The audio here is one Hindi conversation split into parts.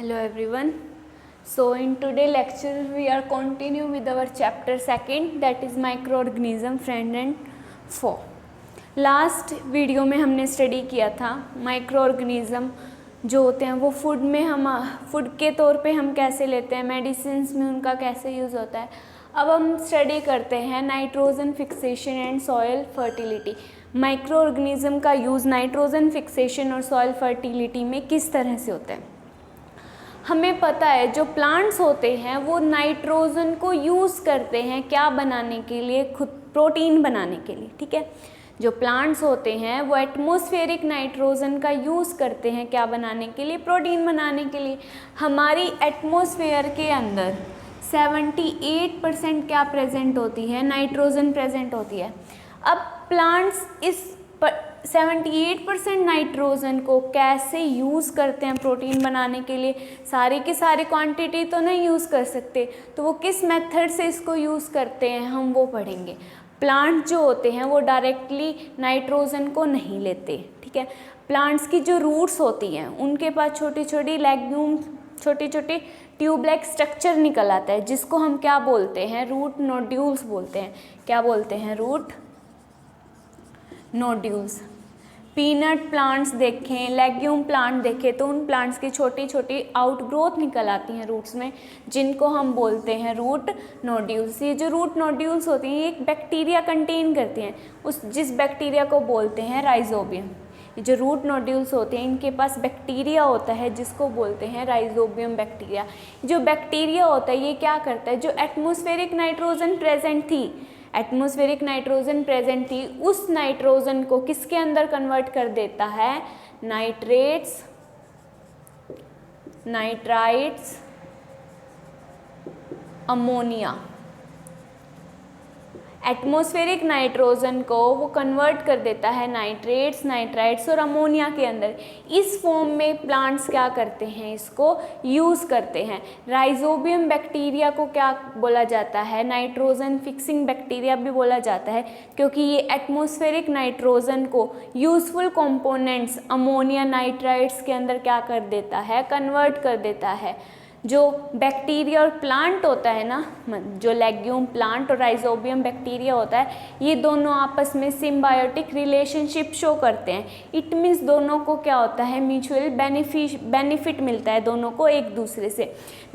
Hello everyone. So in today lecture we are continue with our chapter second, that is microorganism friend and foe. Last video में हमने स्टडी किया था माइक्रोऑर्गेनिज्म जो होते हैं वो फूड के तौर पे हम कैसे लेते हैं, मेडिसिन में उनका कैसे यूज़ होता है। अब हम स्टडी करते हैं nitrogen fixation and soil fertility. Microorganism का यूज़ नाइट्रोजन फिक्सेशन और सॉइल फर्टिलिटी में किस तरह से होता है। हमें पता है जो प्लांट्स होते हैं वो नाइट्रोजन को यूज़ करते हैं क्या बनाने के लिए, खुद प्रोटीन बनाने के लिए। ठीक है, जो प्लांट्स होते हैं वो एटमॉस्फेरिक नाइट्रोजन का यूज़ करते हैं क्या बनाने के लिए, प्रोटीन बनाने के लिए। हमारी एटमॉस्फेयर के अंदर 78% क्या प्रेजेंट होती है, नाइट्रोजन प्रेजेंट होती है। अब प्लांट्स इस 78% नाइट्रोजन को कैसे यूज़ करते हैं प्रोटीन बनाने के लिए। सारी की सारी क्वांटिटी तो नहीं यूज़ कर सकते, तो वो किस मेथड से इसको यूज़ करते हैं हम वो पढ़ेंगे। प्लांट जो होते हैं वो डायरेक्टली नाइट्रोजन को नहीं लेते। ठीक है, प्लांट्स की जो रूट्स होती हैं उनके पास छोटी छोटी लेग्यूम, छोटी छोटी ट्यूब लाइक स्ट्रक्चर निकल आता है जिसको हम क्या बोलते हैं, रूट नोड्यूल्स बोलते हैं। क्या बोलते हैं, रूट नोड्यूल्स। पीनट प्लांट्स देखें, लेग्यूम प्लांट देखें तो उन प्लांट्स की छोटी छोटी आउटग्रोथ निकल आती हैं रूट्स में, जिनको हम बोलते हैं रूट नोड्यूल्स। ये जो रूट नोड्यूल्स होती हैं ये एक बैक्टीरिया कंटेन करती हैं, जिस बैक्टीरिया को बोलते हैं राइजोबियम। ये जो रूट नोड्यूल्स होते हैं इनके पास बैक्टीरिया होता है जिसको बोलते हैं राइजोबियम बैक्टीरिया। जो बैक्टीरिया होता है ये क्या करता है, जो एटमॉस्फेरिक नाइट्रोजन प्रेजेंट थी, एटमॉस्फेरिक नाइट्रोजन प्रेजेंट थी, उस नाइट्रोजन को किसके अंदर कन्वर्ट कर देता है, nitrates, nitrites, ammonia. Atmospheric nitrogen को वो कन्वर्ट कर देता है नाइट्रेट्स, नाइट्राइट्स और अमोनिया के अंदर। इस फॉर्म में प्लांट्स क्या करते हैं, इसको यूज़ करते हैं। राइजोबियम बैक्टीरिया को क्या बोला जाता है, नाइट्रोजन फिक्सिंग बैक्टीरिया भी बोला जाता है, क्योंकि ये एटमॉस्फेरिक नाइट्रोजन को यूजफुल कंपोनेंट्स अमोनिया, नाइट्राइट्स के अंदर क्या कर देता है, कन्वर्ट कर देता है। जो बैक्टीरिया और प्लांट होता है ना, जो लेग्यूम प्लांट और राइजोबियम बैक्टीरिया होता है, ये दोनों आपस में सिम्बायोटिक रिलेशनशिप शो करते हैं। इट मीन्स दोनों को क्या होता है, म्यूचुअल बेनिफिट मिलता है दोनों को एक दूसरे से।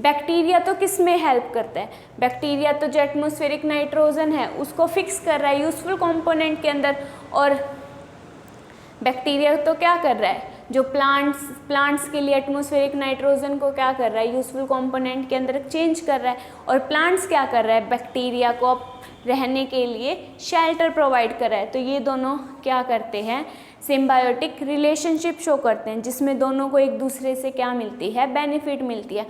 बैक्टीरिया तो किस में हेल्प करता है, बैक्टीरिया तो जो एटमॉस्फेरिक नाइट्रोजन है उसको फिक्स कर रहा है यूजफुल कंपोनेंट के अंदर, और बैक्टीरिया तो क्या कर रहा है, जो प्लांट्स के लिए एटमॉस्फेरिक नाइट्रोजन को क्या कर रहा है, यूजफुल कंपोनेंट के अंदर चेंज कर रहा है। और प्लांट्स क्या कर रहा है, बैक्टीरिया को रहने के लिए शेल्टर प्रोवाइड कर रहा है। तो ये दोनों क्या करते हैं, सिम्बायोटिक रिलेशनशिप शो करते हैं, जिसमें दोनों को एक दूसरे से क्या मिलती है, बेनिफिट मिलती है।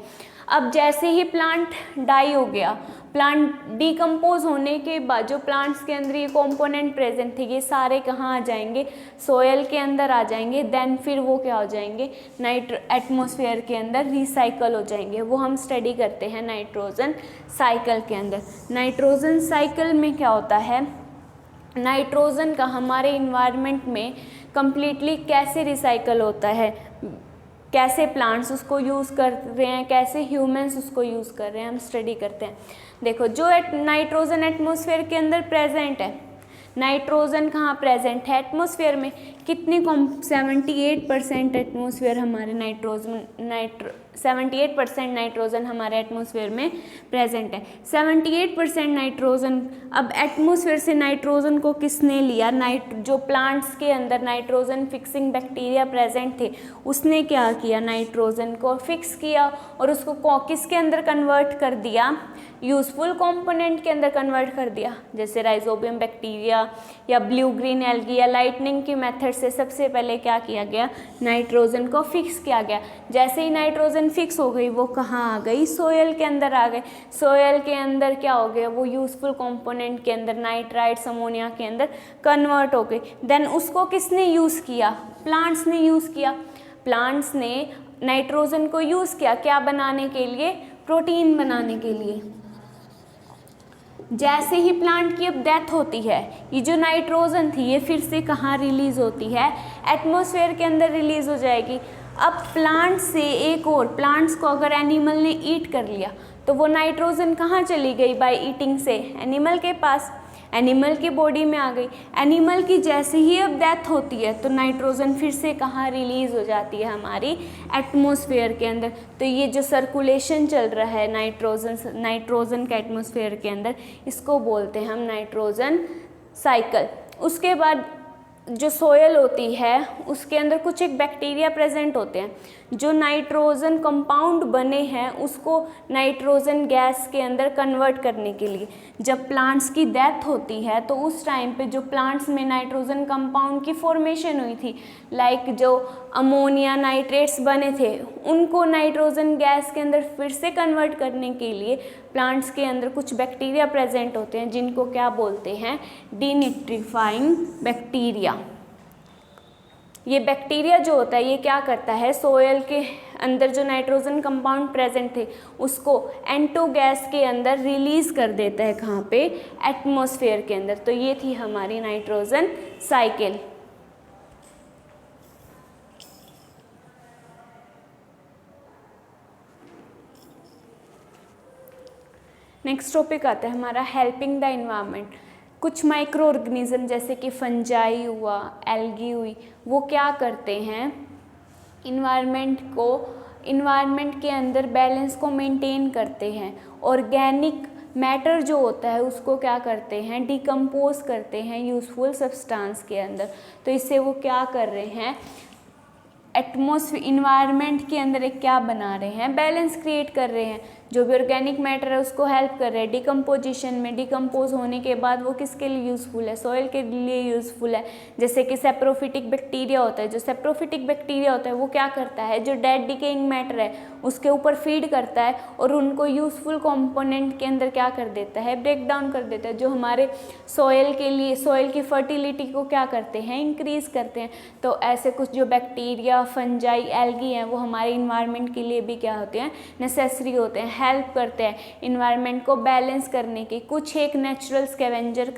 अब जैसे ही प्लांट डाई हो गया, प्लांट डिकम्पोज होने के बाद जो प्लांट्स के अंदर ये कंपोनेंट प्रेजेंट थे ये सारे कहाँ आ जाएंगे, सोयल के अंदर आ जाएंगे। देन फिर वो क्या हो जाएंगे, एटमॉस्फेयर के अंदर रिसाइकल हो जाएंगे। वो हम स्टडी करते हैं नाइट्रोजन साइकिल के अंदर। नाइट्रोजन साइकिल में क्या होता है, नाइट्रोजन का हमारे इन्वायरमेंट में कम्प्लीटली कैसे रिसाइकल होता है, कैसे प्लांट्स उसको यूज़ कर रहे हैं, कैसे ह्यूमंस उसको यूज़ कर रहे हैं, हम स्टडी करते हैं। देखो, जो नाइट्रोजन एटमॉस्फेयर के अंदर प्रेजेंट है, नाइट्रोजन कहाँ प्रेजेंट है, एटमॉस्फेयर में। कितनी 78% एटमॉस्फेयर हमारे 78% नाइट्रोजन हमारे एटमॉस्फेयर में प्रेजेंट है। 78% नाइट्रोजन। अब एटमॉस्फेयर से नाइट्रोजन को किसने लिया, जो प्लांट्स के अंदर नाइट्रोजन फिक्सिंग बैक्टीरिया प्रेजेंट थे उसने क्या किया, नाइट्रोजन को फिक्स किया और उसको किसके अंदर कन्वर्ट कर दिया, यूजफुल कंपोनेंट के अंदर कन्वर्ट कर दिया। जैसे राइजोबियम बैक्टीरिया या ब्लू ग्रीन एल्गी या लाइटनिंग की मेथड से सबसे पहले क्या किया गया, नाइट्रोजन को फिक्स किया गया। जैसे ही नाइट्रोजन फिक्स हो गई वो कहाँ आ गई, सोयल के अंदर आ गए। सोयल के अंदर क्या हो गया, वो यूजफुल कंपोनेंट के अंदर नाइट्राइट्स, अमोनिया के अंदर कन्वर्ट हो गई। देन उसको किसने यूज़ किया, प्लांट्स ने यूज़ किया। प्लांट्स ने नाइट्रोजन को यूज़ किया क्या बनाने के लिए, प्रोटीन बनाने के लिए। जैसे ही प्लांट की अब डेथ होती है, ये जो नाइट्रोजन थी ये फिर से कहाँ रिलीज़ होती है, एटमॉस्फेयर के अंदर रिलीज़ हो जाएगी। अब प्लांट से एक और प्लांट्स को अगर एनिमल ने ईट कर लिया तो वो नाइट्रोजन कहाँ चली गई? बाय ईटिंग से एनिमल के पास, एनिमल की बॉडी में आ गई। एनिमल की जैसे ही अब डेथ होती है तो नाइट्रोजन फिर से कहाँ रिलीज़ हो जाती है? हमारी एटमॉस्फेयर के अंदर। तो ये जो सर्कुलेशन चल रहा है नाइट्रोजन के एटमॉस्फेयर के अंदर, इसको बोलते हैं हम नाइट्रोजन साइकिल। उसके बाद जो सोयल होती है उसके अंदर कुछ एक बैक्टीरिया प्रेजेंट होते हैं जो नाइट्रोजन कंपाउंड बने हैं उसको नाइट्रोजन गैस के अंदर कन्वर्ट करने के लिए। जब प्लांट्स की डेथ होती है तो उस टाइम पे जो प्लांट्स में नाइट्रोजन कंपाउंड की फॉर्मेशन हुई थी, लाइक जो अमोनिया नाइट्रेट्स बने थे, उनको नाइट्रोजन गैस के अंदर फिर से कन्वर्ट करने के लिए प्लांट्स के अंदर कुछ बैक्टीरिया प्रेजेंट होते हैं जिनको क्या बोलते हैं? डीनिट्रीफाइंग बैक्टीरिया। ये बैक्टीरिया जो होता है ये क्या करता है? सोयल के अंदर जो नाइट्रोजन कंपाउंड प्रेजेंट थे उसको N2 गैस के अंदर रिलीज़ कर देता है। कहाँ पे? एटमॉस्फेयर के अंदर। तो ये थी हमारी नाइट्रोजन साइकिल। नेक्स्ट टॉपिक आता है हमारा हेल्पिंग द इन्वायरमेंट। कुछ माइक्रो ऑर्गेनिज्म जैसे कि फंजाई हुआ, एल्गी हुई, वो क्या करते हैं? इन्वायरमेंट के अंदर बैलेंस को मेंटेन करते हैं। ऑर्गेनिक मैटर जो होता है उसको क्या करते हैं? डिकम्पोज करते हैं यूज़फुल सब्सटेंस के अंदर। तो इससे वो क्या कर रहे हैं? इन्वायरमेंट के अंदर एक क्या बना रहे हैं? बैलेंस क्रिएट कर रहे हैं। जो भी ऑर्गेनिक मैटर है उसको हेल्प कर रहे हैं डिकम्पोजिशन में। डिकम्पोज होने के बाद वो किसके लिए यूज़फुल है? सॉइल के लिए यूज़फुल है। जैसे कि सेप्रोफिटिक बैक्टीरिया होता है। जो सेप्रोफिटिक बैक्टीरिया होता है वो क्या करता है? जो डेड डिकेइंग मैटर है उसके ऊपर फीड करता है और उनको यूज़फुल कंपोनेंट के अंदर क्या कर देता है? ब्रेक डाउन कर देता है, जो हमारे सॉइल के लिए, सॉइल की फर्टिलिटी को क्या करते हैं? इंक्रीज़ करते हैं। तो ऐसे कुछ जो बैक्टीरिया, फंजाई, एल्गी हैं वो हमारे इन्वायरमेंट के लिए भी क्या होते हैं? नेसेसरी होते हैं, हेल्प करते हैं इन्वायरमेंट को बैलेंस करने की। कुछ एक नेचुरल स्कैवेंजर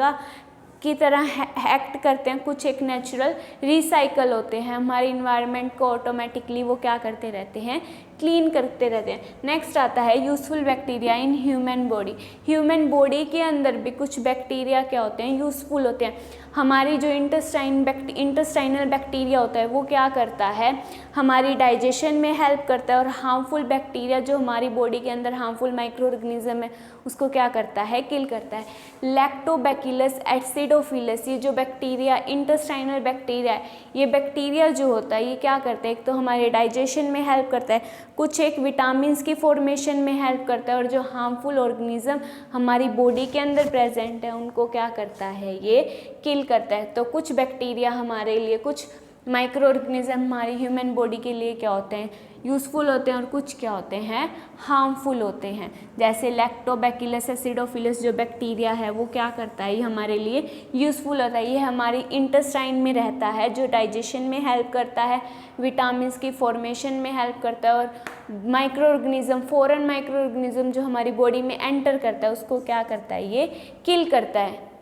की तरह एक्ट करते हैं, कुछ एक नेचुरल रिसाइकल होते हैं। हमारे इन्वायरमेंट को ऑटोमेटिकली वो क्या करते रहते हैं? क्लीन करते रहते हैं। नेक्स्ट आता है useful bacteria in human body. Human body के अंदर भी कुछ बैक्टीरिया क्या होते हैं? यूज़फुल होते हैं। हमारी जो इंटेस्टाइनल बैक्टीरिया होता है वो क्या करता है? हमारी डाइजेशन में हेल्प करता है और हार्मफुल बैक्टीरिया जो हमारी बॉडी के अंदर हार्मफुल माइक्रो ऑर्गेनिज्म है उसको क्या करता है? किल करता है। लैक्टोबैसिलस एसिडोफिलस, ये जो बैक्टीरिया इंटेस्टाइनल बैक्टीरिया है, ये बैक्टीरिया जो होता है ये क्या करता है? एक तो हमारे डाइजेशन में हेल्प करता है, कुछ एक विटामिन्स की फॉर्मेशन में हेल्प करता है और जो हार्मफुल ऑर्गेनिज्म हमारी बॉडी के अंदर प्रेजेंट है उनको क्या करता है? ये किल करता है। तो कुछ बैक्टीरिया हमारे लिए, कुछ माइक्रो ऑर्गेनिज्म हमारी ह्यूमन बॉडी के लिए क्या होते हैं? यूज़फुल होते हैं और कुछ क्या होते हैं? हार्मफुल होते हैं। जैसे लैक्टोबैसिलस एसिडोफिलस जो बैक्टीरिया है वो क्या करता है? ये हमारे लिए यूज़फुल होता है। ये हमारी इंटेस्टाइन में रहता है जो डाइजेशन में हेल्प करता है, विटामिन्स की फॉर्मेशन में हेल्प करता है और micro organism, foreign micro organism जो हमारी बॉडी में एंटर करता है उसको क्या करता है? ये किल करता है।